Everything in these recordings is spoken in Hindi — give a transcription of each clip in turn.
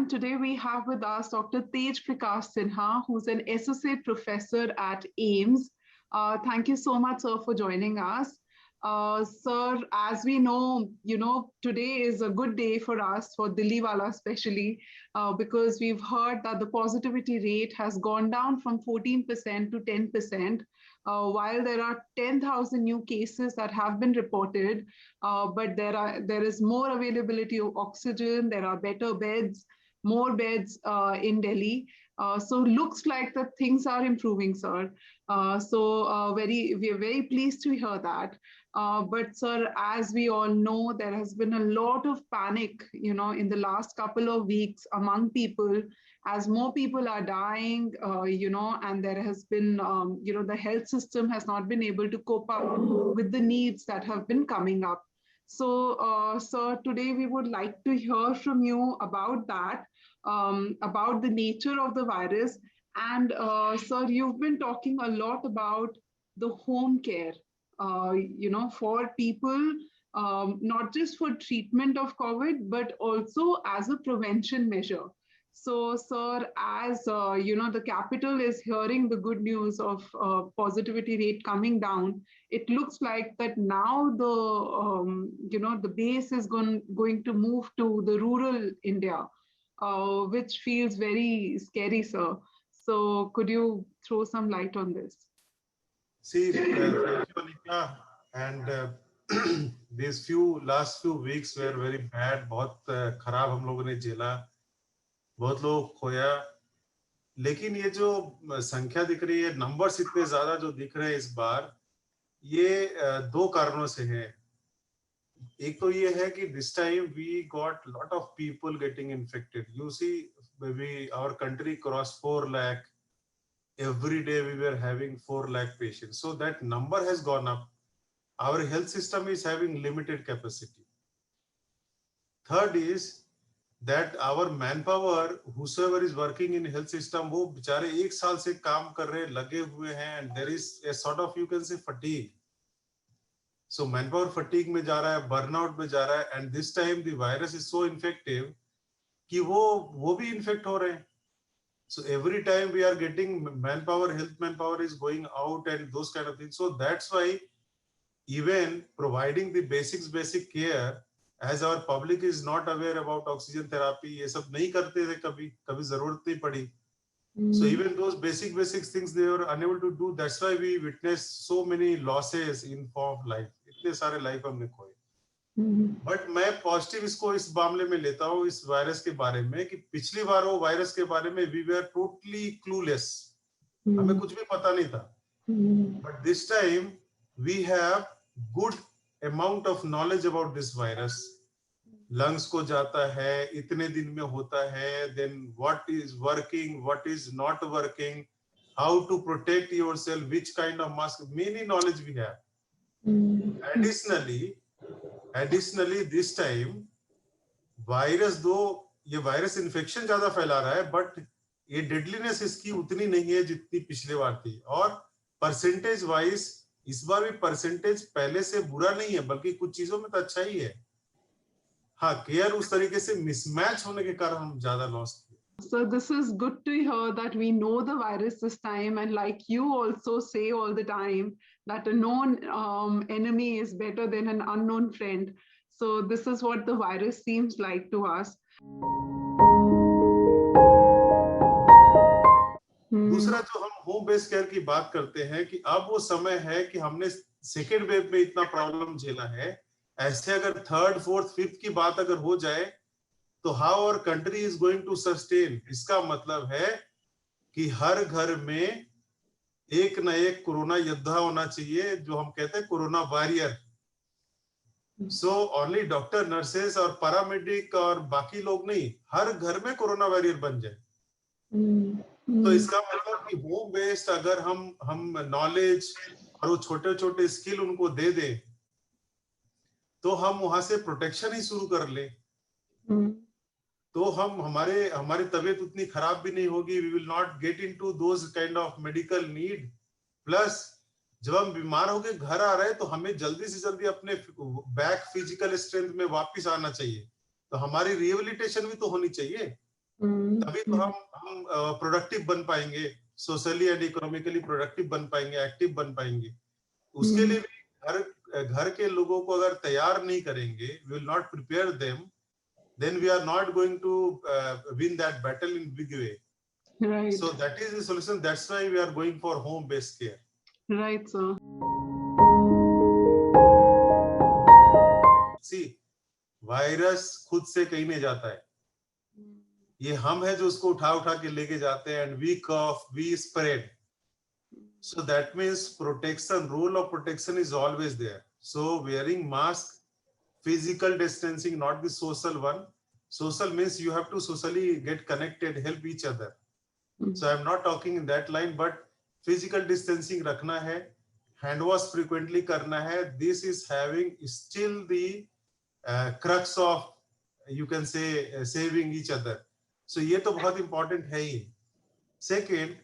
and today we have with us Dr. Tej Prakash Sinha, who's an associate professor at AIIMS. Thank you so much, sir, for joining us. Sir, as we know, today is a good day for us, for Dilliwala especially, because we've heard that the positivity rate has gone down from 14% to 10%. While there are 10,000 new cases that have been reported, but there is more availability of oxygen, there are better beds, more beds in Delhi. So looks like that things are improving, sir. We are very pleased to hear that. But sir, as we all know, there has been a lot of panic, in the last couple of weeks among people, as more people are dying, and there has been, the health system has not been able to cope up with the needs that have been coming up. So, sir, today we would like to hear from you about that, about the nature of the virus. And, sir, you've been talking a lot about the home care, for people, not just for treatment of COVID, but also as a prevention measure. So, sir, as the capital is hearing the good news of positivity rate coming down, it looks like that now the base is going to move to the rural India, which feels very scary, sir. So, could you throw some light on this? See, thank you, Anika. And these last few weeks were very bad. बहुत खराब हम लोगों ने झेला, बहुत लोग खोया. लेकिन ये जो संख्या दिख रही है, नंबर्स इतने ज्यादा जो दिख रहे हैं इस बार, ये दो कारणों से है. एक तो ये है कि this time we got lot of people getting infected. You see, our country crossed 4 lakh. Every day we were having 4 lakh patients. So that number has gone up. Our health system is having limited capacity. Third is that our manpower, whosoever is working in health system, वो बेचारे एक साल से काम कर रहे, लगे हुए हैं, and there is a sort of, you can say, fatigue. So manpower fatigue में जा रहा है, burnout में जा रहा है, and this time the virus is so infective कि वो भी infect हो रहे हैं. So every time we are getting manpower, health manpower is going out and those kind of things. So that's why even providing the basic care, as our public is not aware about oxygen therapy, ये सब नहीं करते थे, कभी जरूरत नहीं पड़ी. So even those basic things they were unable to do. That's why we witnessed so many losses in form of life. इतने सारे life हमने खोए. बट मैं पॉजिटिव इसको इस मामले में लेता हूँ, इस वायरस के बारे में, कि पिछली बार वो वायरस के बारे में वी वर टोटली क्लूलेस, हमें कुछ भी पता नहीं था. But this time we have good amount of knowledge about this virus. Lungs को जाता है, इतने दिन में होता है, then what is working, what is not working, how to protect yourself, which kind of mask, many knowledge we have. Additionally, this time virus, दो ये वायरस इन्फेक्शन ज्यादा फैला रहा है, बट ये डेडलीनेस इसकी उतनी नहीं है जितनी पिछले बार थी. और परसेंटेज वाइज इस बार भी परसेंटेज पहले से बुरा नहीं है, बल्कि कुछ चीजों में तो अच्छा ही है. हाँ, केयर उस तरीके से मिसमैच होने के कारण हम ज्यादा लॉस किए. So this is good to hear that we know the virus this time, and like you also say all the time, that a known enemy is better than an unknown friend. So this is what the virus seems like to us. दूसरा जो हम होम बेस्ड केयर की बात करते हैं कि अब वो समय है कि हमने सेकेंड वेव में इतना प्रॉब्लम झेला है, ऐसे अगर थर्ड, फोर्थ, फिफ्थ की बात अगर हो जाए तो how our country is going to sustain. इसका मतलब है कि हर घर में एक न एक कोरोना योद्धा होना चाहिए, जो हम कहते हैं corona warrior. So only doctor, nurses और पैरामेडिक और बाकी लोग नहीं, हर घर में कोरोना वॉरियर बन जाए. तो इसका मतलब कि होम बेस्ड अगर हम नॉलेज और वो छोटे छोटे स्किल उनको दे दे, तो हम वहां से प्रोटेक्शन ही शुरू कर ले, तो हमारी तबीयत उतनी खराब भी नहीं होगी. We will not get into those kind of medical need. Plus जब हम बीमार होके घर आ रहे हैं तो हमें जल्दी से जल्दी अपने बैक फिजिकल स्ट्रेंथ में वापस आना चाहिए, तो हमारी रिहेबिलिटेशन भी तो होनी चाहिए. तभी तो हम प्रोडक्टिव बन पाएंगे, सोशली एंड इकोनॉमिकली प्रोडक्टिव बन पाएंगे, एक्टिव बन पाएंगे। उसके लिए भी घर के लोगों को अगर तैयार नहीं करेंगे, we will not prepare them, then we are not going to win that battle in big way. Right. So that is the solution. That's why we are going for home based care. Right, sir. See, virus खुद से कहीं नहीं जाता है, ये हम है जो उसको उठा उठा के लेके जाते हैं, and we cough, we spread. So that means protection, role of protection is always there. So wearing mask, physical distancing, not the social one. Social means you have to socially get connected, help each other. So I'm not talking in that line, but physical distancing रखना है, hand wash frequently करना है. This is having still the crux of, you can say, saving each other. So ये तो बहुत important है ही. Second,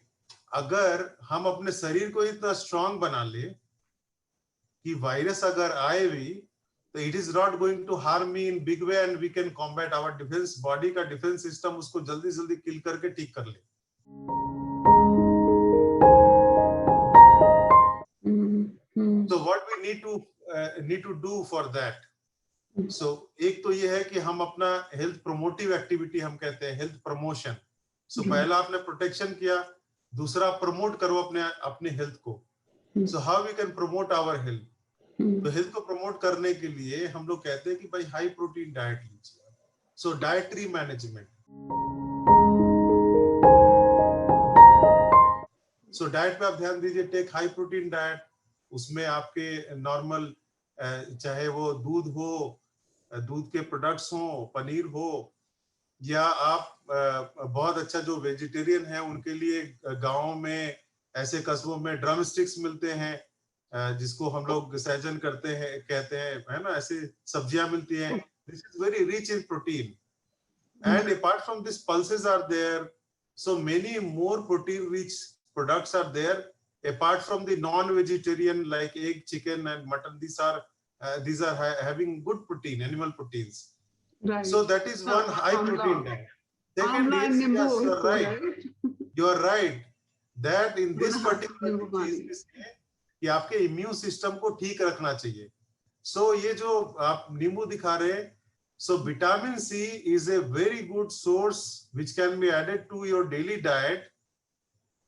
अगर हम अपने शरीर को इतना स्ट्रांग बना ले कि वायरस अगर आए भी तो it is not going to harm me in big way, and we can combat our defense, body का defense system उसको जल्दी जल्दी किल करके ठीक कर ले. So what we need to do for that. So एक तो ये है कि हम अपना हेल्थ प्रोमोटिव एक्टिविटी हम कहते हैं, हेल्थ प्रमोशन. So पहला आपने प्रोटेक्शन किया, दूसरा प्रमोट करो अपने हेल्थ को. So how we can promote our health? तो हेल्थ को प्रमोट करने के लिए हम लोग कहते हैं कि भाई हाई प्रोटीन डाइट लीजिए. सो डाइटरी मैनेजमेंट. सो डाइट पे आप ध्यान दीजिए, टेक हाई प्रोटीन डाइट. उसमें आपके नॉर्मल, चाहे वो दूध हो, दूध के प्रोडक्ट्स हो, पनीर हो, या आप बहुत अच्छा जो वेजिटेरियन है उनके लिए गाँव में, ऐसे कस्बों में ड्रम स्टिक्स मिलते हैं, जिसको हम लोग सहजन करते हैं, कहते हैं, है ना, ऐसी सब्जियां मिलती हैं. This is very rich in protein. And apart from this pulses are there, so many more protein rich products are there apart from the non vegetarian like egg, chicken and mutton. these are having good protein, animal proteins. Right. So that is one high protein diet. Second is, yes, you are right. You are right that in this particular disease कि आपके इम्यून सिस्टम को ठीक रखना चाहिए. सो ये जो आप नींबू दिखा रहे हैं, so vitamin C is a very good source which can be added to your daily diet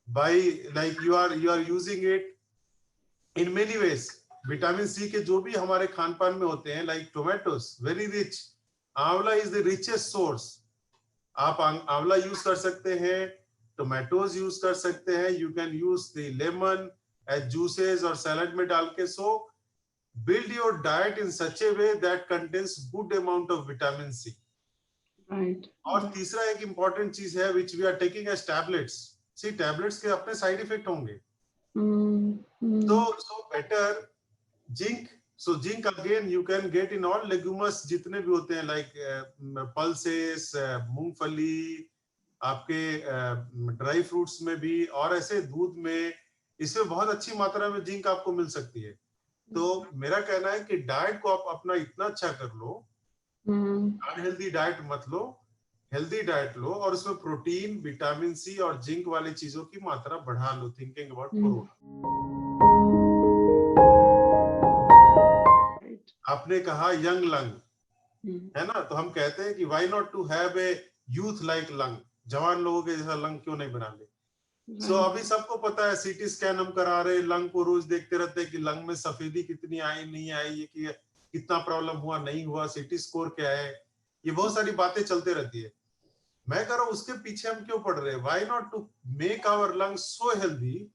by, like you are using it in many ways. Vitamin C के जो भी हमारे खान पान में होते हैं, like tomatoes very rich, amla is the richest source. आप आंवला यूज कर सकते हैं, टोमेटोज यूज कर सकते हैं, you can use the lemon as juices और सैलड में डाल के. So build your diet in such a way that contains good amount of vitamin C. Right. और तीसरा एक important चीज है which we are taking as tablets. See, tablets के अपने side effect होंगे. So better zinc. So zinc again you can get in all legumes जितने भी होते हैं, like pulses, मूंगफली, आपके ड्राई फ्रूट्स में भी, और ऐसे दूध में, इसमें बहुत अच्छी मात्रा में जिंक आपको मिल सकती है. तो मेरा कहना है कि डाइट को आप अपना इतना अच्छा कर लो, अनहेल्दी डाइट मत लो, हेल्दी डाइट लो, और उसमें प्रोटीन, विटामिन सी और जिंक वाली चीजों की मात्रा बढ़ा लो. Thinking about corona. आपने कहा यंग लंग, है ना, तो हम कहते हैं कि why not to have a youth like lung. जवान लोगों के जैसा लंग क्यों नहीं बना ले. सो अभी सबको पता है, सीटी स्कैन हम करा रहे, लंग को रोज देखते रहते हैं कि लंग में सफेदी कितनी आई, नहीं आई, ये कि कितना प्रॉब्लम हुआ, नहीं हुआ, सीटी स्कोर क्या है, ये बहुत सारी बातें चलते रहती है. मैं कह रहा हूं उसके पीछे हम क्यों पड़ रहे हैं. Why not to make our lung so healthy.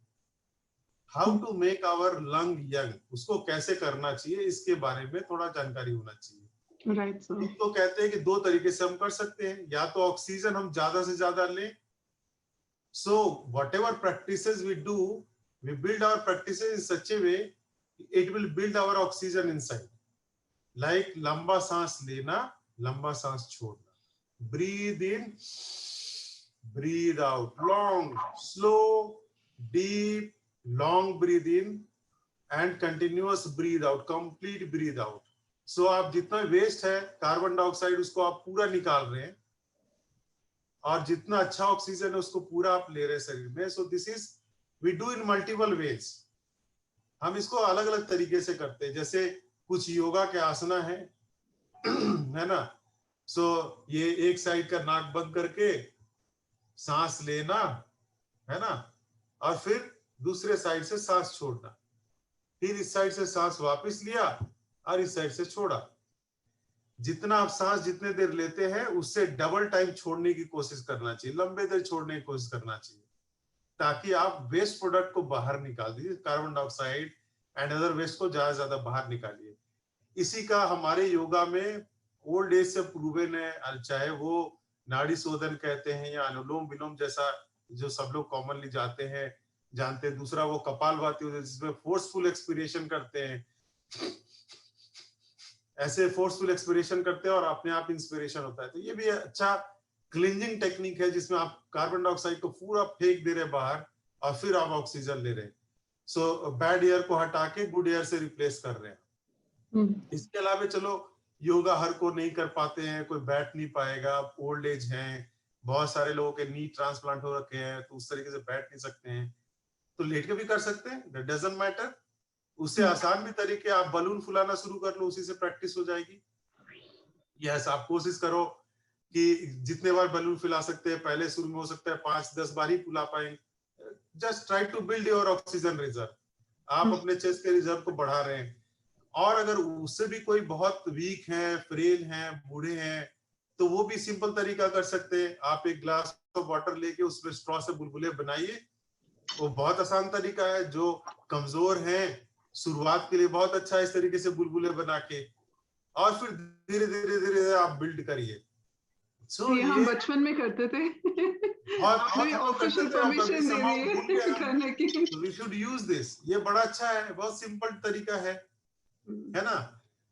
How to make our lung young, उसको कैसे करना चाहिए, इसके बारे में थोड़ा जानकारी होना चाहिए. Right sir. तो कहते हैं कि दो तरीके से हम कर सकते हैं, या तो ऑक्सीजन हम ज्यादा से ज्यादा लें. So whatever practices we do, we build our practices in such a way it will build our oxygen inside. Like लंबा सांस लेना, लंबा सांस छोड़ना. Breathe in, breathe out. Long, slow, deep, long breathe in and continuous breathe out. Complete breathe out. So आप जितना वेस्ट है कार्बन डाइऑक्साइड, उसको आप पूरा निकाल रहे हैं, और जितना अच्छा ऑक्सीजन है उसको पूरा आप ले रहे हैं शरीर में। So this is we do in multiple ways. हम इसको अलग अलग तरीके से करते हैं, जैसे कुछ योगा के आसना है है ना। सो ये एक साइड का नाक बंद करके सांस लेना, है ना, और फिर दूसरे साइड से सांस छोड़ना, फिर इस साइड से सांस वापस लिया और इस साइड से छोड़ा। जितना आप सांस जितने देर लेते हैं उससे डबल टाइम छोड़ने की कोशिश करना चाहिए, लंबे देर छोड़ने की कोशिश करना चाहिए, ताकि आप वेस्ट प्रोडक्ट को बाहर निकाल दीजिए, carbon dioxide and other waste को ज्यादा ज्यादा बाहर निकालिए। इसी का हमारे योगा में ओल्ड एज से प्रूवन है, चाहे वो नाड़ी शोधन कहते हैं या अनुलोम विलोम जैसा जो सब लोग कॉमनली जानते हैं। दूसरा वो कपालभाति होता है जिसमें फोर्सफुल एक्सपिरेशन करते हैं, ऐसे फोर्सफुल एक्सपिरेशन करते हैं और अपने आप इंस्पिरेशन होता है। तो ये भी अच्छा क्लींजिंग टेक्निक है जिसमें आप कार्बन डाइऑक्साइड को पूरा फेंक दे रहे बाहर और फिर आप ऑक्सीजन ले रहे हैं। सो बैड एयर को हटा के गुड एयर से रिप्लेस कर रहे हैं। इसके अलावा चलो योगा हर को नहीं कर पाते हैं, कोई बैठ नहीं पाएगा, ओल्ड एज है, बहुत सारे लोगों के नी ट्रांसप्लांट हो रखे हैं तो उस तरीके से बैठ नहीं सकते हैं, तो लेट के भी कर सकते हैं, दैट डजंट मैटर। उससे आसान भी तरीके, आप बलून फुलाना शुरू कर लो, उसी से प्रैक्टिस हो जाएगी। यस, आप कोशिश करो कि जितने बार बलून फुला सकते हैं, पहले शुरू में हो सकता है 5-10 बार ही फुला पाएंगे। Just try to build your oxygen reserve. आप अपने चेस्ट के रिजर्व को बढ़ा रहे हैं। और अगर उससे भी कोई बहुत वीक है, फ्रेल हैं, बूढ़े हैं, तो वो भी सिंपल तरीका कर सकते हैं। आप एक ग्लास ऑफ वाटर लेके उसमें स्ट्रॉ से बुलबुले बनाइए, वो बहुत आसान तरीका है। जो कमजोर हैं शुरुआत के लिए बहुत अच्छा है इस तरीके से बुलबुले बना के, और फिर धीरे धीरे धीरे आप बिल्ड करिए। ये हम बचपन में करते थे। आपने ऑफिशियल परमिशन दे दी है करने की। We should use this। ये बड़ा अच्छा है, बहुत सिंपल तरीका है ना।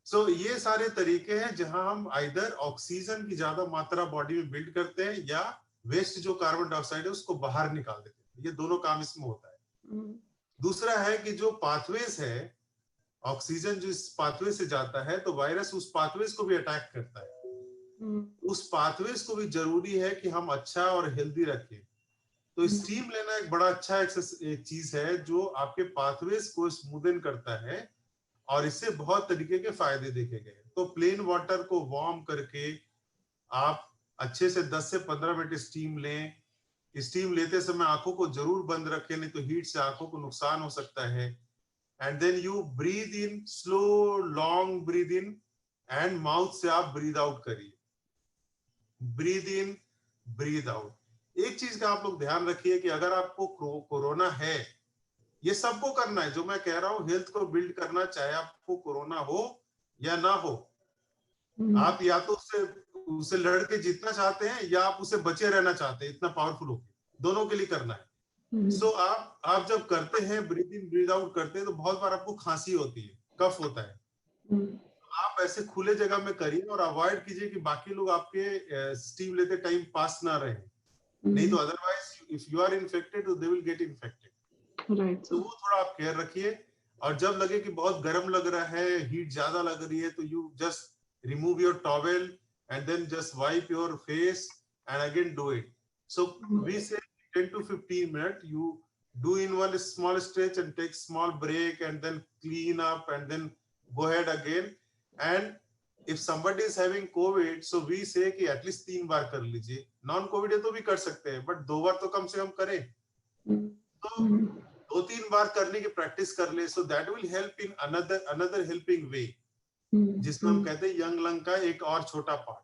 सो ये सारे तरीके हैं जहां हम आइदर ऑक्सीजन की ज्यादा मात्रा बॉडी में बिल्ड करते हैं या वेस्ट जो कार्बन डाइऑक्साइड है उसको बाहर निकाल देते हैं। ये दोनों काम इसमें होता है। दूसरा है कि जो पाथवेज है, ऑक्सीजन जो इस पाथवे से जाता है तो वायरस उस पाथवेज को भी अटैक करता है। उस पाथवेज को भी जरूरी है कि हम अच्छा और हेल्दी रखें। तो स्टीम लेना एक बड़ा अच्छा एक चीज है जो आपके पाथवेज को स्मूदन करता है, और इससे बहुत तरीके के फायदे देखे गए। तो प्लेन वाटर को वार्म करके आप अच्छे से 10 से 15 मिनट स्टीम लें। स्टीम लेते समय आंखों को जरूर बंद रखें, नहीं तो हीट से आंखों को नुकसान हो सकता है। And then you breathe in, slow long breathe in, and mouth से आप ब्रीद आउट करिए। Breathe in, breathe out. एक चीज का आप लोग ध्यान रखिए कि अगर आपको कोरोना है, ये सबको करना है जो मैं कह रहा हूं, हेल्थ को बिल्ड करना, चाहे आपको कोरोना हो या ना हो। आप या तो उससे लड़ के जीतना चाहते हैं या आप उससे बचे रहना चाहते हैं, इतना पावरफुल हो, दोनों के लिए करना है। सो आप जब करते हैं ब्रीद इन ब्रीद आउट करते हैं तो बहुत बार आपको खांसी होती है, कफ होता है। आप ऐसे खुले जगह में करिए और अवॉइड कीजिए कि बाकी लोग आपके स्टीम लेते टाइम पास ना रहे, नहीं तो otherwise if you are infected they will get infected. तो वो थोड़ा आप केयर रखिए। और जब लगे कि बहुत गर्म लग रहा है, हीट ज्यादा लग रही है, तो you just remove your towel and then just wipe your face and again do it. So we say 10 to 15 minutes you do in one small stretch and take small break and then clean up and then go ahead again। and if somebody is having covid so we say कि at least 3 बार कर लीजिए। नॉन कोविड है तो भी कर सकते हैं, बट 2 बार तो कम से कम करें। तो 2-3 बार करने की प्रैक्टिस कर ले, so that will help in another helping way, जिसको हम कहते हैं यंग लंग का एक और छोटा पार्ट।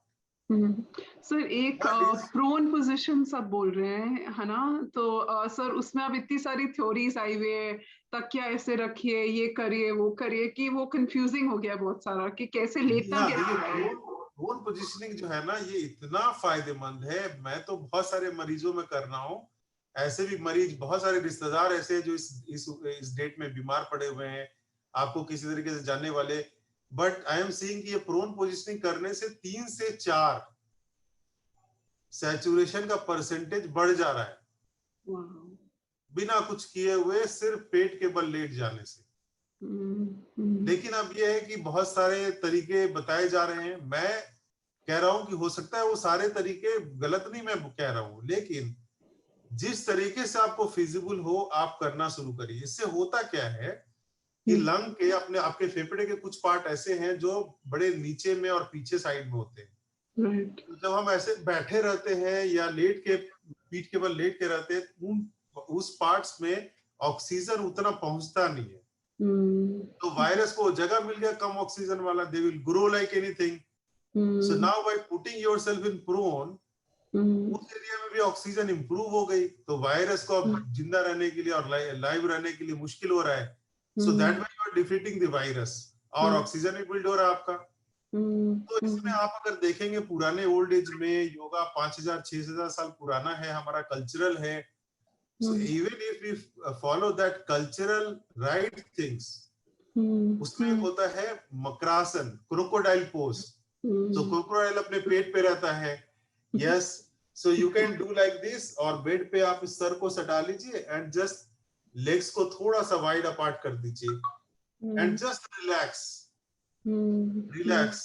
सर एक प्रोन पोजीशन सब बोल रहे हैं, है ना, तो सर उसमें अब इतनी सारी थ्योरीज आई हुई है, तकिया ऐसे रखिए, ये करिए, वो करिए, कि वो कंफ्यूजिंग हो गया बहुत सारा कि कैसे लेटना है। प्रोन पोजीशनिंग जो है ना, ये इतना फायदेमंद है। मैं तो बहुत सारे मरीजों में कर रहा हूँ, ऐसे भी मरीज, बहुत सारे रिश्तेदार ऐसे जो इस डेट में बीमार पड़े हुए हैं, आपको किसी तरीके से जानने वाले, बट आई एम सीइंग कि ये प्रोन पोजीशनिंग करने से 3 से 4 सैचुरेशन का परसेंटेज बढ़ जा रहा है, बिना कुछ किए हुए, सिर्फ पेट के बल लेट जाने से। लेकिन अब ये है कि बहुत सारे तरीके बताए जा रहे हैं। मैं कह रहा हूं कि हो सकता है वो सारे तरीके गलत नहीं मैं कह रहा हूं, लेकिन जिस तरीके से आपको फिजिबल हो आप करना शुरू करिए। इससे होता क्या है कि लंग के अपने आपके फेफड़े के कुछ पार्ट ऐसे हैं जो बड़े नीचे में और पीछे साइड में होते हैं। तो जब हम ऐसे बैठे रहते हैं या लेट के पीठ के बल लेट के रहते हैं, उस पार्ट्स में ऑक्सीजन उतना पहुंचता नहीं है। तो वायरस को जगह मिल गया कम ऑक्सीजन वाला, they will grow like anything. So now by putting yourself in prone, उस एरिया में भी ऑक्सीजन इंप्रूव हो गई, तो वायरस को अब जिंदा रहने के लिए और लाइव रहने के लिए मुश्किल हो रहा है। So that way you are defeating the virus और ऑक्सीजन भी बिल्ड हो रहा है आपका। तो इसमें आप अगर देखेंगे पुराने ओल्ड एज में योगा 5000-6000 साल पुराना है, हमारा कल्चरल है। So even if we follow that cultural right things, उसमें एक होता है मकरासन, क्रोकोडाइल पोज। तो क्रोकोडाइल अपने पेट पे रहता है। Yes, so you can do like this, और बेड पे आप इस सर को सटा लीजिए एंड जस्ट लेग्स को थोड़ा सा वाइड अपार्ट कर दीजिए एंड जस्ट रिलैक्स रिलैक्स।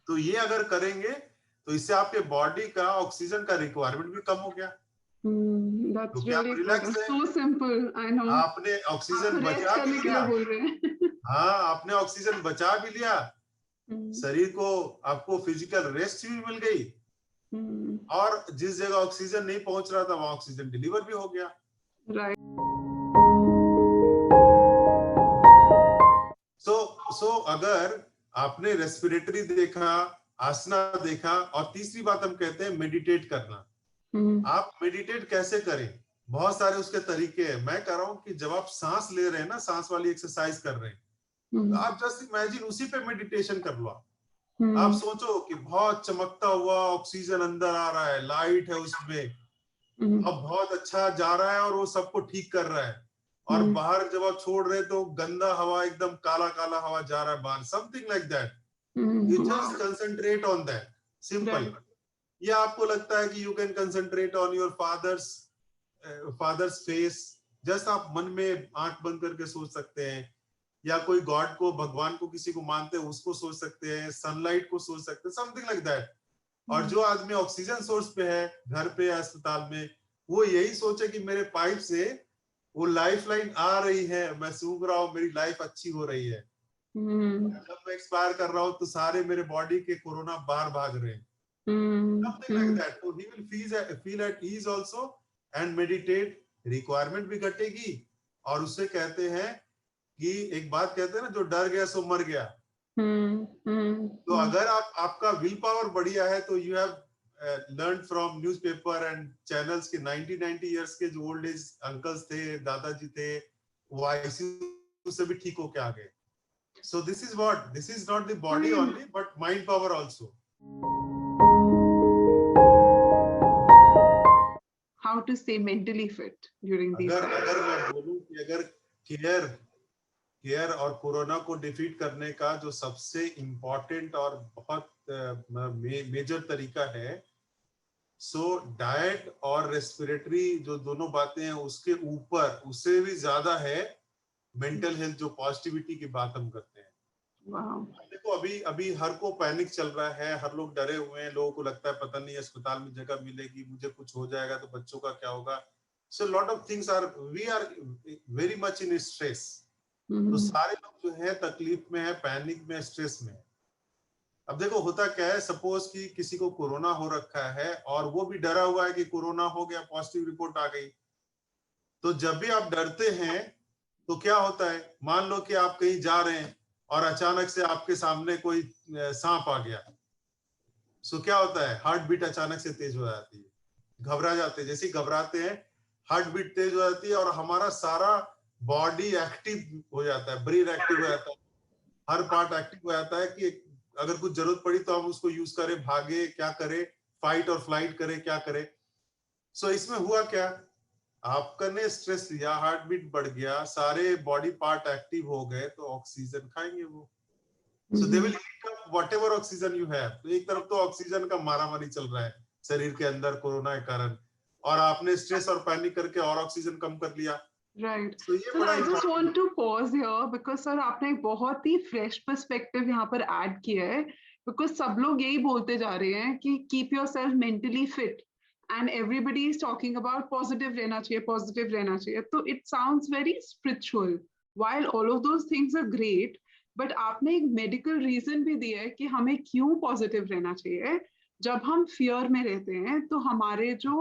तो ये अगर करेंगे तो इससे आपके बॉडी का ऑक्सीजन का रिक्वायरमेंट भी कम हो गया। That's really good. So simple, I know. आपने ऑक्सीजन बचा भी लिया। बोल रहे हैं। हाँ, आपने ऑक्सीजन बचा भी लिया, शरीर को आपको फिजिकल रेस्ट भी मिल गई, और जिस जगह ऑक्सीजन नहीं पहुंच रहा था वहां ऑक्सीजन डिलीवर भी हो गया। Right. So अगर आपने रेस्पिरेटरी देखा, आसना देखा, और तीसरी बात हम कहते हैं मेडिटेट करना। आप मेडिटेट कैसे करें? बहुत सारे उसके तरीके हैं। मैं कह रहा हूं कि जब आप सांस ले रहे हैं ना, सांस वाली एक्सरसाइज कर रहे हैं, तो आप जस्ट इमेजिन उसी पे मेडिटेशन कर लो। आप सोचो कि बहुत चमकता हुआ ऑक्सीजन अंदर आ रहा है, लाइट है उसमें, अब बहुत अच्छा जा रहा है और वो सबको ठीक कर रहा है, और बाहर जब आप छोड़ रहे तो गंदा हवा, एकदम काला काला हवा जा रहा है बाहर, something like that. You just concentrate on that, simple. या आपको लगता है कि you can concentrate on your fathers face, just आप मन में आंख बंद करके सोच सकते हैं, या कोई गॉड को, भगवान को, किसी को मानते हैं उसको सोच सकते हैं, सनलाइट को सोच सकते हैं, समथिंग लाइक दैट। और जो आदमी ऑक्सीजन सोर्स पे है, घर पे या अस्पताल में, वो यही सोचे कि मेरे पाइप से वो लाइफ लाइन आ रही है, मैं सूंघ रहा हूँ, मेरी लाइफ अच्छी हो रही है। जब मैं एक्सपायर कर रहा हूँ तो सारे मेरे बॉडी के कोरोना बाहर भाग रहे हैं। Something like that. So he will feel at ease also and meditate. Requirement भी घटेगी, और उससे कहते हैं कि एक बात कहते हैं ना, जो डर गया सो मर गया। तो अगर आपका विल पावर बढ़िया है तो you have learn from newspaper and channels के 90 इयर्स के जो ओल्ड एज अंकल्स थे, दादाजी थे, वो आईसीयू से भी ठीक होके आ गए। So this is not the body only, but mind power also. How to stay mentally fit during these times? अगर मैं बोलूं कि अगर केयर और कोरोना को डिफीट करने का जो सबसे इम्पोर्टेंट और बहुत मेजर तरीका है, सो डाइट और रेस्पिरेटरी जो दोनों बातें हैं, उसके ऊपर उससे भी ज्यादा है मेंटल हेल्थ, जो पॉजिटिविटी की बात हम करते हैं। देखो अभी हर को पैनिक चल रहा है, हर लोग डरे हुए हैं, लोगों को लगता है पता नहीं अस्पताल में जगह मिलेगी, मुझे कुछ हो जाएगा तो बच्चों का क्या होगा। So lot of things we are very much in stress. तो सारे लोग जो है तकलीफ में है, पैनिक में, स्ट्रेस में। अब देखो होता क्या है, सपोज कि किसी को कोरोना हो रखा है और वो भी डरा हुआ है कि कोरोना हो गया, पॉजिटिव रिपोर्ट आ गई। तो जब भी आप डरते हैं तो क्या होता है, मान लो कि आप कहीं जा रहे हैं और अचानक से आपके सामने कोई सांप आ गया, सो क्या होता है, हार्ट बीट अचानक से तेज हो जाती है, घबरा जाते हैं। जैसे घबराते हैं हार्ट बीट तेज हो जाती है और हमारा सारा बॉडी एक्टिव हो जाता है, ब्रेन एक्टिव हो जाता है, हर पार्ट एक्टिव हो जाता है कि अगर कुछ जरूरत पड़ी तो हम उसको यूज करें, भागे, क्या करें, फाइट और फ्लाइट करें, क्या करें। सो इसमें हुआ क्या, आपका ने स्ट्रेस लिया, हार्ट बीट बढ़ गया, सारे बॉडी पार्ट एक्टिव हो गए, तो ऑक्सीजन खाएंगे वो। So they will eat up whatever oxygen you have. तो एक तरफ तो ऑक्सीजन का मारामारी चल रहा है शरीर के अंदर कोरोना के कारण, और आपने स्ट्रेस और पैनिक करके और ऑक्सीजन कम कर लिया। Right. So I just want to pause here because sir आपने एक बहुत ही fresh perspective यहाँ पर add किया है, बिकॉज सब लोग यही बोलते जा रहे हैं कि keep your self mentally fit and everybody is talking about positive रहना चाहिए, पॉजिटिव रहना चाहिए. तो it sounds very spiritual. while all of those things are great, but आपने एक मेडिकल रीजन भी दिया है कि हमें क्यों पॉजिटिव रहना चाहिए. जब हम फियर में रहते हैं तो हमारे जो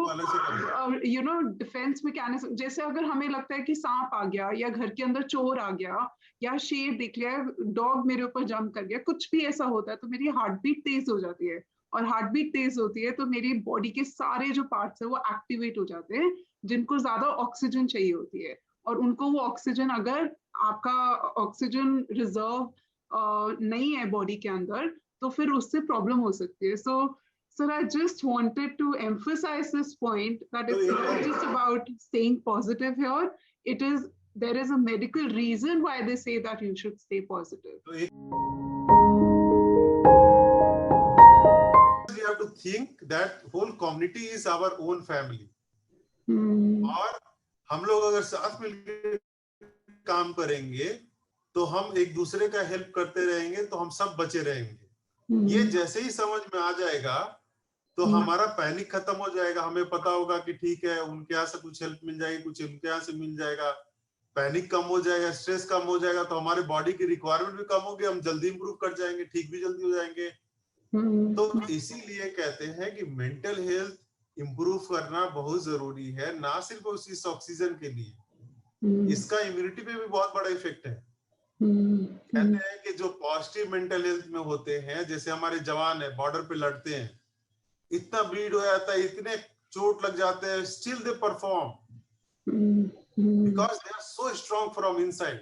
डिफेंस मैकेनिज्म, जैसे अगर हमें लगता है कि सांप आ गया या घर के अंदर चोर आ गया या शेर दिख लिया, डॉग मेरे ऊपर जंप कर गया, कुछ भी ऐसा होता है तो मेरी हार्ट बीट तेज हो जाती है. और हार्ट बीट तेज होती है तो मेरी बॉडी के सारे जो पार्ट्स है वो एक्टिवेट हो जाते हैं, जिनको ज्यादा ऑक्सीजन चाहिए होती है. और उनको वो ऑक्सीजन, अगर आपका ऑक्सीजन रिजर्व नहीं है बॉडी के अंदर, तो फिर उससे प्रॉब्लम हो सकती है. सो sir, I just wanted to emphasize this point that it's not just about staying positive here. It is, there is a medical reason why they say that you should stay positive. We have to think that whole community is our own family. और हम लोग अगर साथ मिलकर काम करेंगे तो हम एक दूसरे का हेल्प करते रहेंगे तो हम सब बचे रहेंगे. ये जैसे ही समझ में आ जाएगा तो हमारा पैनिक खत्म हो जाएगा. हमें पता होगा कि ठीक है, उनके यहाँ से कुछ हेल्प मिल जाएगी, कुछ उनके यहाँ से मिल जाएगा, पैनिक कम हो जाएगा, स्ट्रेस कम हो जाएगा, तो हमारे बॉडी की रिक्वायरमेंट भी कम होगी, हम जल्दी इंप्रूव कर जाएंगे, ठीक भी जल्दी हो जाएंगे. तो इसीलिए कहते हैं कि मेंटल हेल्थ इंप्रूव करना बहुत जरूरी है, ना सिर्फ उस ऑक्सीजन के लिए, इसका इम्यूनिटी पे भी बहुत बड़ा इफेक्ट है. कहते हैं कि जो पॉजिटिव मेंटल हेल्थ में होते हैं, जैसे हमारे जवान है, बॉर्डर पे लड़ते हैं, इतना ब्लीड हो जाता है, इतने चोट लग जाते हैं, still they perform because they are so strong from inside.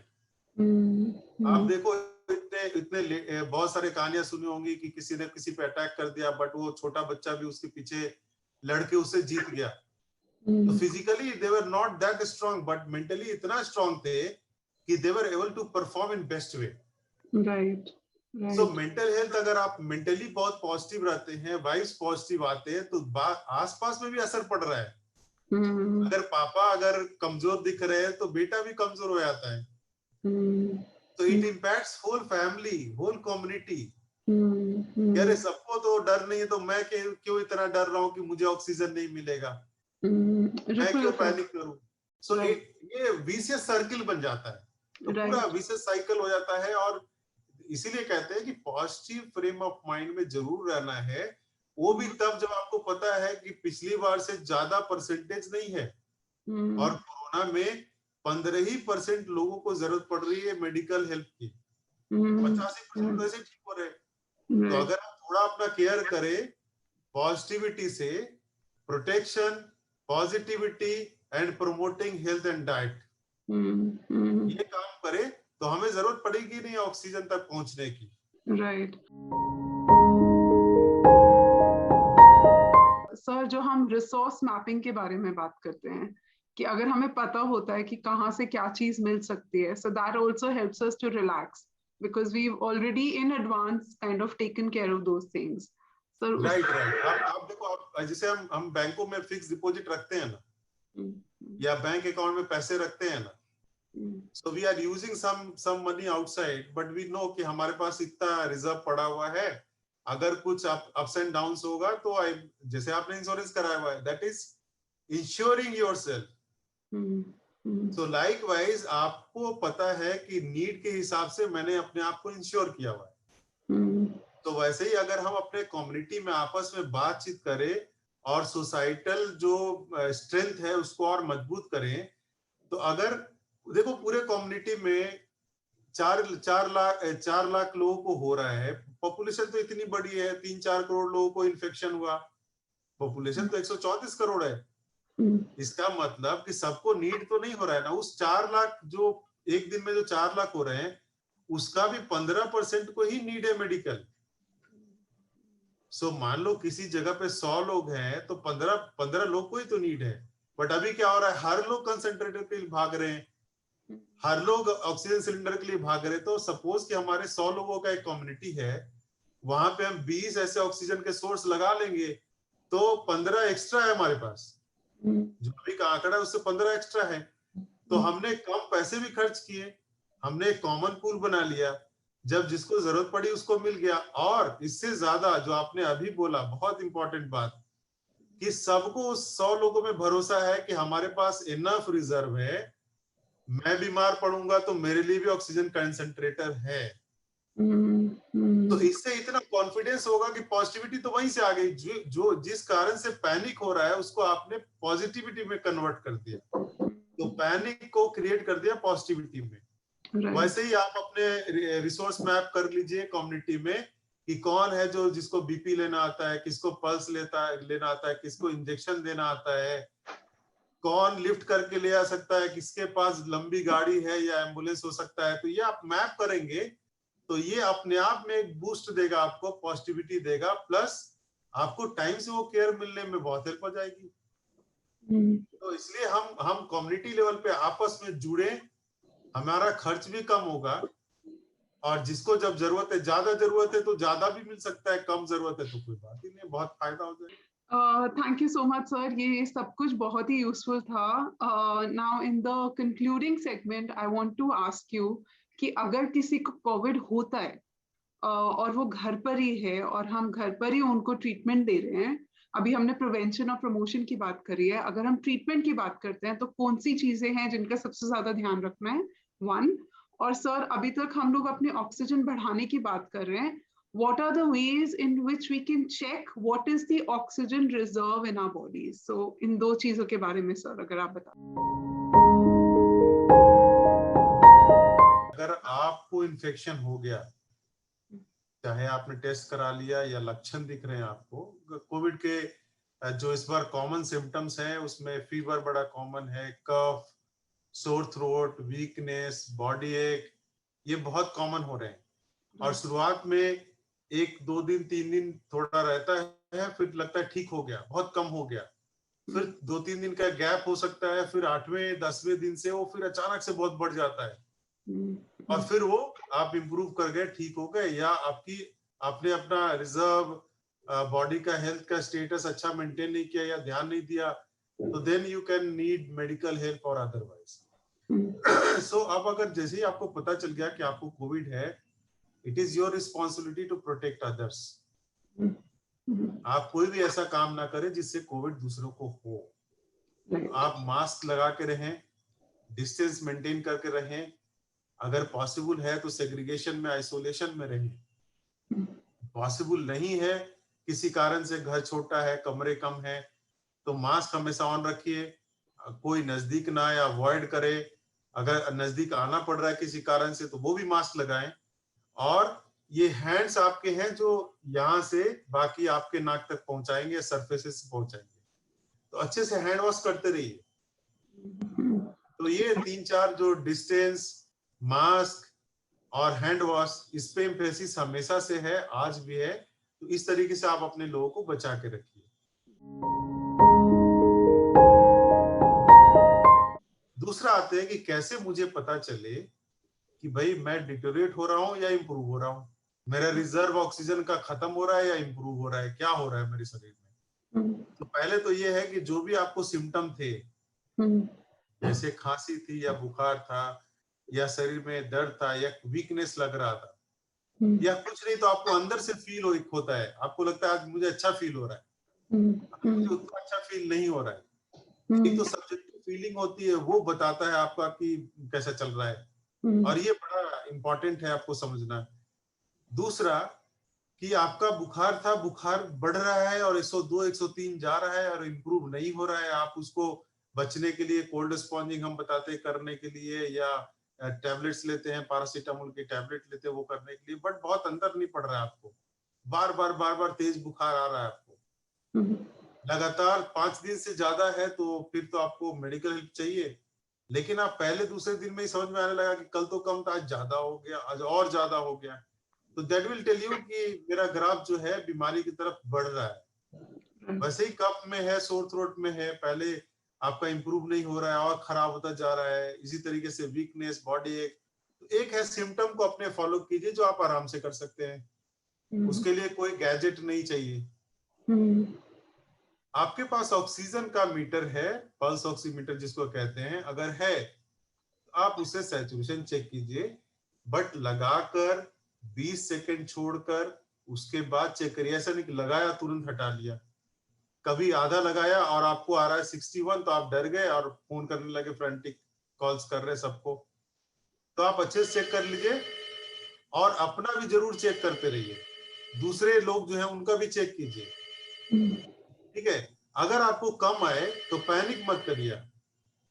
आप देखो, इतने बहुत सारे कहानियां सुनी होंगी कि किसी ने किसी पे अटैक कर दिया, बट वो छोटा बच्चा भी उसके पीछे लड़के उससे जीत गया. तो physically they were not that strong, but mentally इतना स्ट्रांग थे कि they were able to perform in best way. Right. So mental health, अगर आप मेंटली बहुत पॉजिटिव रहते हैं, वाइब्स पॉजिटिव आते हैं, तो आसपास में भी असर पड़ रहा है. अगर पापा अगर कमजोर दिख रहे हैं तो बेटा भी कमजोर हो जाता है. तो it impacts whole family, whole community. अरे सबको तो डर नहीं है, तो मैं क्यों इतना डर रहा हूँ कि मुझे ऑक्सीजन नहीं मिलेगा, मैं क्यों पैनिक करूं. सो ये विशियस सर्किल बन जाता है, तो पूरा विशियस साइकिल हो जाता है. और इसीलिए कहते हैं कि पॉजिटिव फ्रेम ऑफ माइंड में जरूर रहना है, वो भी तब जब आपको पता है कि पिछली बार से ज्यादा परसेंटेज नहीं है, और कोरोना में 15% लोगों को जरूरत पड़ रही है मेडिकल हेल्प की, 85% वैसे ठीक हो रहे. तो अगर आप थोड़ा अपना केयर करें, पॉजिटिविटी से, protection, positivity and promoting health and diet, ये काम करें तो हमें जरूरत पड़ेगी नहीं ऑक्सीजन तक पहुंचने की. राइट. सर, जो हम रिसोर्स मैपिंग के बारे में बात करते हैं कि अगर हमें पता होता है कि कहाँ से क्या चीज मिल सकती है, so that also helps us to relax because we've already in advance kind of taken care of those things. So right. आप देखो, आप जैसे हम बैंकों में फिक्स डिपॉजिट रखते हैं ना, या बैंक अकाउंट में पैसे रखते हैं ना, so we are using some money outside, but we know कि हमारे पास इतना रिजर्व पड़ा हुआ है, अगर कुछ अप्स एंड डाउन्स होगा तो जैसे आपने इंश्योरेंस कराया हुआ है, that is ensuring yourself. So likewise आपको पता है कि नीड के हिसाब से मैंने अपने आप को इंश्योर किया हुआ है. तो वैसे ही अगर हम अपने कम्युनिटी में आपस में बातचीत करें और सोसाइटल जो स्ट्रेंथ है उसको और मजबूत करें, तो अगर देखो पूरे कम्युनिटी में 4 लाख लोगों को हो रहा है, पॉपुलेशन तो इतनी बड़ी है, 3-4 करोड़ लोगों को इन्फेक्शन हुआ, पॉपुलेशन तो 134 करोड़ है. इसका मतलब कि सबको नीड तो नहीं हो रहा है ना. उस 4 लाख, जो एक दिन में जो 4 लाख हो रहे हैं, उसका भी 15% को ही नीड है मेडिकल. सो मान लो किसी जगह पे 100 लोग हैं तो 15 लोग को ही तो नीड है. बट अभी क्या हो रहा है, हर लोग कंसंट्रेटर के लिए भाग रहे हैं, हर लोग ऑक्सीजन सिलेंडर के लिए भाग रहे. तो सपोज कि हमारे 100 लोगों का एक कम्युनिटी है, वहां पे हम 20 ऐसे ऑक्सीजन के सोर्स लगा लेंगे तो 15 एक्स्ट्रा है हमारे पास. जो अभी का आंकड़ा है उससे 15 एक्स्ट्रा है. तो हमने कम पैसे भी खर्च किए, हमने एक कॉमन पूल बना लिया. जब जिसको जरूरत पड़ी उसको मिल गया। और इससे ज्यादा जो आपने अभी बोला, बहुत इंपॉर्टेंट बात, कि सबको 100 लोगों में भरोसा है कि हमारे पास इनफ रिजर्व है, मैं बीमार पड़ूंगा तो मेरे लिए भी ऑक्सीजन कंसंट्रेटर है। तो इससे इतना कॉन्फिडेंस होगा कि पॉजिटिविटी तो वहीं से आ गई, जो जिस कारण से पैनिक हो रहा है उसको आपने पॉजिटिविटी में कन्वर्ट कर दिया, तो पैनिक को क्रिएट कर दिया पॉजिटिविटी में। वैसे ही आप अपने रिसोर्स मैप कर लीजिए कम्युनिटी में कि कौन है जो जिसको बीपी लेना आता है, किसको पल्स लेना आता है, किसको इंजेक्शन देना आता है, कौन लिफ्ट करके ले आ सकता है, किसके पास लंबी गाड़ी है या एम्बुलेंस हो सकता है। तो ये आप मैप करेंगे तो ये अपने आप में एक बूस्ट देगा, आपको पॉजिटिविटी देगा, प्लस आपको टाइम से वो केयर मिलने में बहुत हेल्प हो जाएगी। तो इसलिए हम कम्युनिटी लेवल पे आपस में जुड़े, हमारा खर्च भी कम होगा, और जिसको जब जरूरत है, ज्यादा जरूरत है तो ज्यादा भी मिल सकता है, कम जरूरत है तो कोई बात ही नहीं, बहुत फायदा हो जाएगा। Thank you so much sir, ये सब कुछ बहुत ही यूजफुल था। Now in the concluding segment I want to ask you कि अगर किसी को कोविड होता है और वो घर पर ही है और हम घर पर ही उनको ट्रीटमेंट दे रहे हैं, अभी हमने प्रिवेंशन और प्रमोशन की बात करी है, अगर हम ट्रीटमेंट की बात करते हैं तो कौन सी चीजें हैं जिनका सबसे ज्यादा ध्यान रखना है? वन। और सर अभी तक हम लोग अपने ऑक्सीजन बढ़ाने की बात कर रहे हैं, what are the ways in which we can check what is the oxygen reserve in our bodies? So इन दो चीजों के बारे में सर अगर आप बता। अगर आपको इन्फेक्शन हो गया, चाहे आपने टेस्ट करा लिया या लक्षण दिख रहे हैं आपको कोविड के, जो इस बार कॉमन सिम्टम्स हैं उसमें फीवर बड़ा कॉमन है, कफ, सोर थ्रोट, वीकनेस, बॉडी एक, ये बहुत कॉमन हो रहे हैं। और शुरुआत में 1-2 दिन 3 दिन थोड़ा रहता है, फिर लगता है ठीक हो गया, बहुत कम हो गया, फिर 2-3 दिन का गैप हो सकता है, फिर 8वें-10वें दिन से वो फिर अचानक से बहुत बढ़ जाता है, और फिर वो आप इम्प्रूव कर गए, ठीक हो गए, या आपने अपना रिजर्व बॉडी का हेल्थ का स्टेटस अच्छा मेंटेन नहीं किया या ध्यान नहीं दिया, तो then you can need medical help और अदरवाइज। सो अब अगर जैसे ही आपको पता चल गया कि आपको कोविड है, it is your responsibility to protect others. आप कोई भी ऐसा काम ना करें जिससे कोविड दूसरों को हो। आप मास्क लगा के रहें, डिस्टेंस मेंटेन करके रहें, अगर पॉसिबल है तो सेग्रीगेशन में, आइसोलेशन में रहें। पॉसिबल नहीं है, किसी कारण से घर छोटा है, कमरे कम है, तो मास्क हमेशा ऑन रखिए, कोई नजदीक ना आए, अवॉइड करे, अगर नजदीक आना पड़ रहा है किसी कारण से तो वो भी मास्क लगाएं। और ये हैंड्स आपके हैं जो यहाँ से बाकी आपके नाक तक पहुंचाएंगे, सरफेसेस से पहुंचाएंगे, तो अच्छे से हैंड वॉश करते रहिए। तो ये 3-4 जो डिस्टेंस, मास्क और हैंड वॉश, इस पे एम्फेसिस हमेशा से है, आज भी है, तो इस तरीके से आप अपने लोगों को बचा के रखिए। दूसरा आते हैं कि कैसे मुझे पता चले कि भाई मैं डिटोरेट हो रहा हूँ या इंप्रूव हो रहा हूँ, मेरा रिजर्व ऑक्सीजन का खत्म हो रहा है या इंप्रूव हो रहा है, क्या हो रहा है मेरे शरीर में। तो पहले तो ये है कि जो भी आपको सिम्टम थे, जैसे खांसी थी या बुखार था या शरीर में दर्द था या वीकनेस लग रहा था या कुछ नहीं, तो आपको अंदर से फील होता है, आपको लगता है आज मुझे अच्छा फील हो रहा है, मुझे उतना अच्छा फील नहीं हो रहा है, एक तो सब्जेक्टिव फीलिंग होती है, वो बताता है आपका कि कैसा चल रहा है, और ये बड़ा इंपॉर्टेंट है आपको समझना। दूसरा कि आपका बुखार था, बुखार बढ़ रहा है और 102 103 जा रहा है और इम्प्रूव नहीं हो रहा है, आप उसको बचने के लिए कोल्ड स्पॉन्जिंग हम बताते हैं करने के लिए, या टैबलेट्स लेते हैं, पैरासीटामोल की टैबलेट लेते हैं वो करने के लिए, बट बहुत अंदर नहीं पड़ रहा है आपको, बार बार तेज बुखार आ रहा है आपको, लगातार 5 दिन से ज्यादा है, तो फिर तो आपको मेडिकल हेल्प चाहिए। लेकिन आप पहले दूसरे दिन में ही समझ में आने लगा कि कल तो कम था, आज ज्यादा हो गया, आज और ज्यादा हो गया, तो दैट विल टेल यू कि मेरा ग्राफ जो है बीमारी की तरफ बढ़ रहा है। वैसे ही कफ में है, सोर थ्रोट में है, पहले आपका इंप्रूव नहीं हो रहा है और खराब होता जा रहा है, इसी तरीके से वीकनेस, बॉडी एक, तो एक है सिम्टम को अपने फॉलो कीजिए जो आप आराम से कर सकते हैं, उसके लिए कोई गैजेट नहीं चाहिए। आपके पास ऑक्सीजन का मीटर है, पल्स ऑक्सीमीटर जिसको कहते हैं, अगर है आप उससे सैचुरेशन चेक कीजिए, बट लगाकर 20 सेकंड छोड़कर उसके बाद चेक करिए। ऐसा नहीं लगाया तुरंत हटा लिया, कभी आधा लगाया और आपको आ रहा है 61 तो आप डर गए और फोन करने लगे, फ्रंटिक कॉल्स कर रहे सबको। तो आप अच्छे से चेक कर लीजिए और अपना भी जरूर चेक करते रहिए, दूसरे लोग जो है उनका भी चेक कीजिए, ठीक है। अगर आपको कम आए तो पैनिक मत करिए,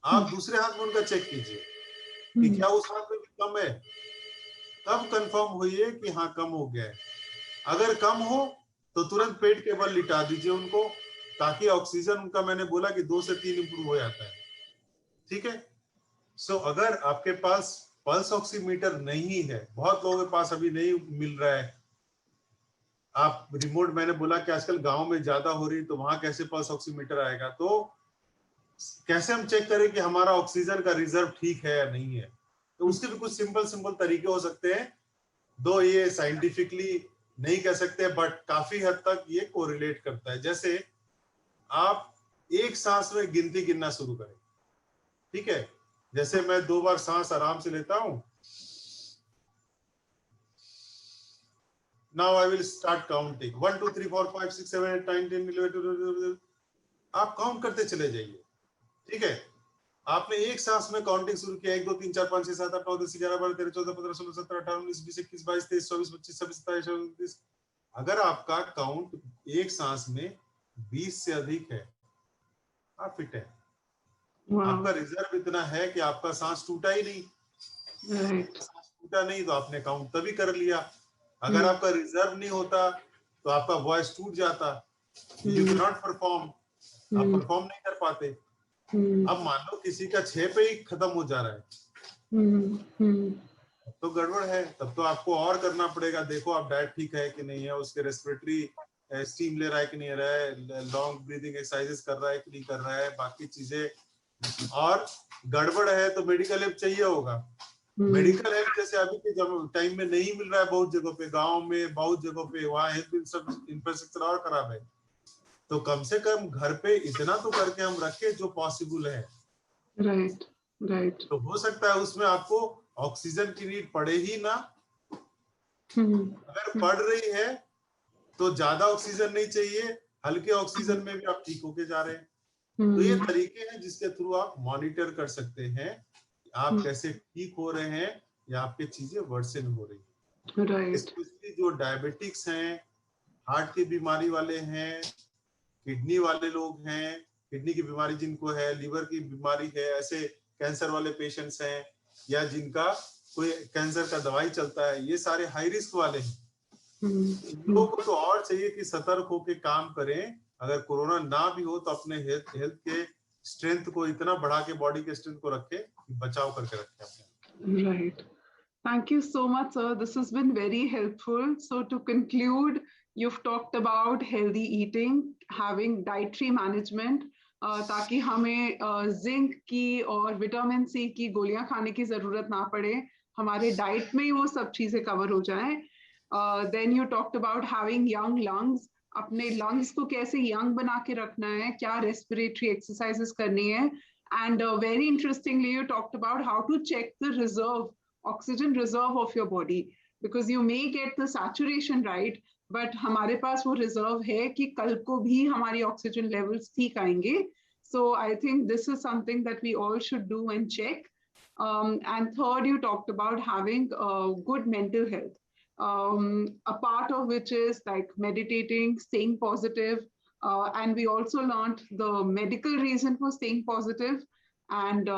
आप दूसरे हाथ में उनका चेक कीजिए कि क्या उस हाथ में भी कम है, तब कंफर्म होइए कि हाँ कम हो गया है। अगर कम हो तो तुरंत पेट के बल लिटा दीजिए उनको, ताकि ऑक्सीजन उनका, मैंने बोला कि 2 से 3 इंप्रूव हो जाता है, ठीक है। सो अगर आपके पास पल्स ऑक्सीमीटर नहीं है, बहुत लोगों के पास अभी नहीं मिल रहा है, आप रिमोट, मैंने बोला कि आजकल गांव में ज्यादा हो रही, तो वहां कैसे पल्स ऑक्सीमीटर आएगा, तो कैसे हम चेक करें कि हमारा ऑक्सीजन का रिजर्व ठीक है या नहीं है। तो उसके भी कुछ सिंपल सिंपल तरीके हो सकते हैं, दो ये साइंटिफिकली नहीं कह सकते बट काफी हद तक ये कोरिलेट करता है। जैसे आप एक सांस में गिनती गिनना शुरू करें, ठीक है। जैसे मैं 2 बार सांस आराम से लेता हूं, now I will start counting 1 2 3 4 5 6 7 8 9 10 11 आप काउंट करते चले जाइए, ठीक है। आपने एक सांस में काउंटिंग शुरू किया, 1 2 3 4 5 6 7 8 9 10 11 12 13 14 15 16 17 18 19 20 21 22 23 24 25 26 27 28 29। अगर आपका काउंट एक सांस में 20 से अधिक है, आप फिट है। आपका रिजर्व इतना है कि आपका सांस टूटा ही नहीं, सांस टूटा नहीं तो आपने काउंट तभी कर लिया। अगर आपका रिजर्व नहीं होता तो आपका वॉइस टूट जाता, यू कैन नॉट परफॉर्म, आप परफॉर्म नहीं कर पाते। अब मान लो किसी का 6 पे ही खत्म हो जा रहा है, तो गड़बड़ है, तब तो आपको और करना पड़ेगा। देखो आप डाइट ठीक है कि नहीं है, उसके रेस्पिरेटरी स्टीम ले रहा है कि नहीं रहा है, लॉन्ग ब्रीदिंग एक्सरसाइजेस कर रहा है कि नहीं कर रहा है, बाकी चीजें। और गड़बड़ है तो मेडिकल हेल्प चाहिए होगा। मेडिकल हेल्प जैसे अभी के जब टाइम में नहीं मिल रहा है, बहुत जगहों पे, गाँव में बहुत जगहों पे, वहाँ हेल्थ इंफ्रास्ट्रक्चर और खराब है, तो कम से कम घर पे इतना तो करके हम रखें जो पॉसिबल है। Right right. तो हो सकता है उसमें आपको ऑक्सीजन की नीड पड़े ही ना, अगर पड़ रही है तो ज्यादा ऑक्सीजन नहीं चाहिए, हल्के ऑक्सीजन में भी आप ठीक होके जा रहे हैं। तो ये तरीके हैं जिसके थ्रू आप मॉनिटर कर सकते हैं आप कैसे ठीक हो रहे हैं या आपके चीजें वर्सन हो रही है। स्पेशली जो डायबिटिक्स हैं, हार्ट की बीमारी वाले हैं, किडनी वाले लोग हैं, किडनी की बीमारी जिनको है, लीवर की बीमारी है, ऐसे कैंसर वाले पेशेंट्स हैं, या जिनका कोई कैंसर का दवाई चलता है, ये सारे हाई रिस्क वाले हैं। लोगों को तो और चाहिए कि सतर्क होकर काम करें। अगर कोरोना ना भी हो तो अपने हेल्थ के स्ट्रेंथ को इतना बढ़ा के, बॉडी के स्ट्रेंथ को रखे, बचाव करके रखे अपने। Right. Thank you so much, sir. This has been very helpful. So to conclude, you've talked about healthy eating, having dietary management, ताकि हमें जिंक की और विटामिन सी की गोलियां खाने की जरूरत ना पड़े, हमारे डाइट में ही वो सब चीजें कवर हो जाएं। Then you talked about having young lungs, अपने लंग्स को कैसे यंग बना के रखना है, क्या रेस्पिरेटरी एक्सरसाइजेस करनी है, and very interestingly you talked about how to check the reserve, oxygen reserve of your body, because you may get the saturation right, but हमारे पास वो reserve है कि कल को भी हमारी oxygen levels ठीक आएंगे. So I think this is something that we all should do and check. And third, you talked about having good mental health, a part of which is like meditating, staying positive, and we also learned the medical reason for staying positive. And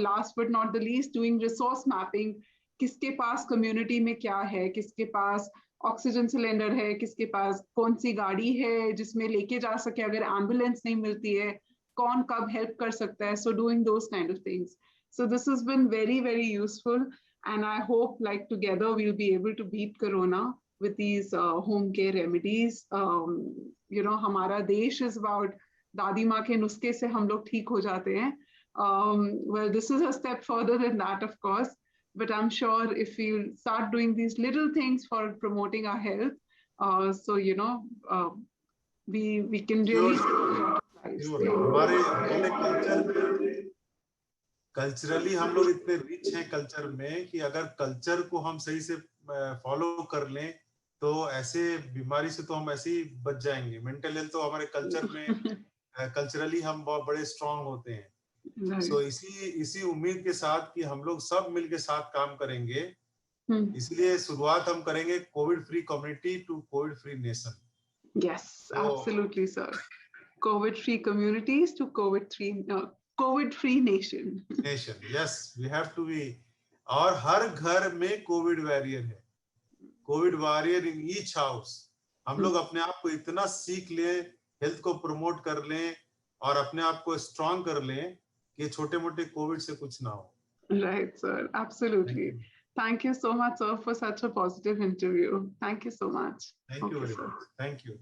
last but not the least, doing resource mapping. किसके पास community में क्या है, किसके पास ऑक्सीजन सिलेंडर है, किसके पास कौन सी गाड़ी है जिसमें लेके जा सके अगर एम्बुलेंस नहीं मिलती है, कौन कब हेल्प कर सकता है. So doing those kind of things. So this has been very, very useful. And I hope like together we'll be able to beat Corona with these home care remedies. हमारा देश is about दादी माँ के नुस्खे से हम लोग ठीक हो जाते हैं. Well, this is a step further than that, of course. But I'm sure if we start doing these little things for promoting our health, so we can really हमारे कल्चरली हम लोग इतने रिच हैं कल्चर में कि अगर कल्चर को हम सही से फॉलो कर लें तो ऐसे बीमारी से तो हम ऐसे ही बच जाएंगे। मेंटल हेल्थ तो हमारे कल्चर में कल्चरली हम बहुत बड़े स्ट्रांग होते हैं। सो इसी उम्मीद के साथ कि हम लोग सब मिलके साथ काम करेंगे, इसलिए शुरुआत हम करेंगे covid free community to covid free nation. Yes, absolutely, sir. COVID-free communities to COVID-free nation. Nation, yes, we have to be. और हर घर में कोविड वॉरियर है, Covid warrior in each house. हम लोग अपने आप को इतना सीख ले, हेल्थ को प्रमोट कर लें और अपने आप को स्ट्रांग कर लें कि छोटे मोटे कोविड से कुछ ना हो। Right, sir. Absolutely. Thank you so much, sir, for such a positive interview. Thank you so much. Thank you very much. Thank you.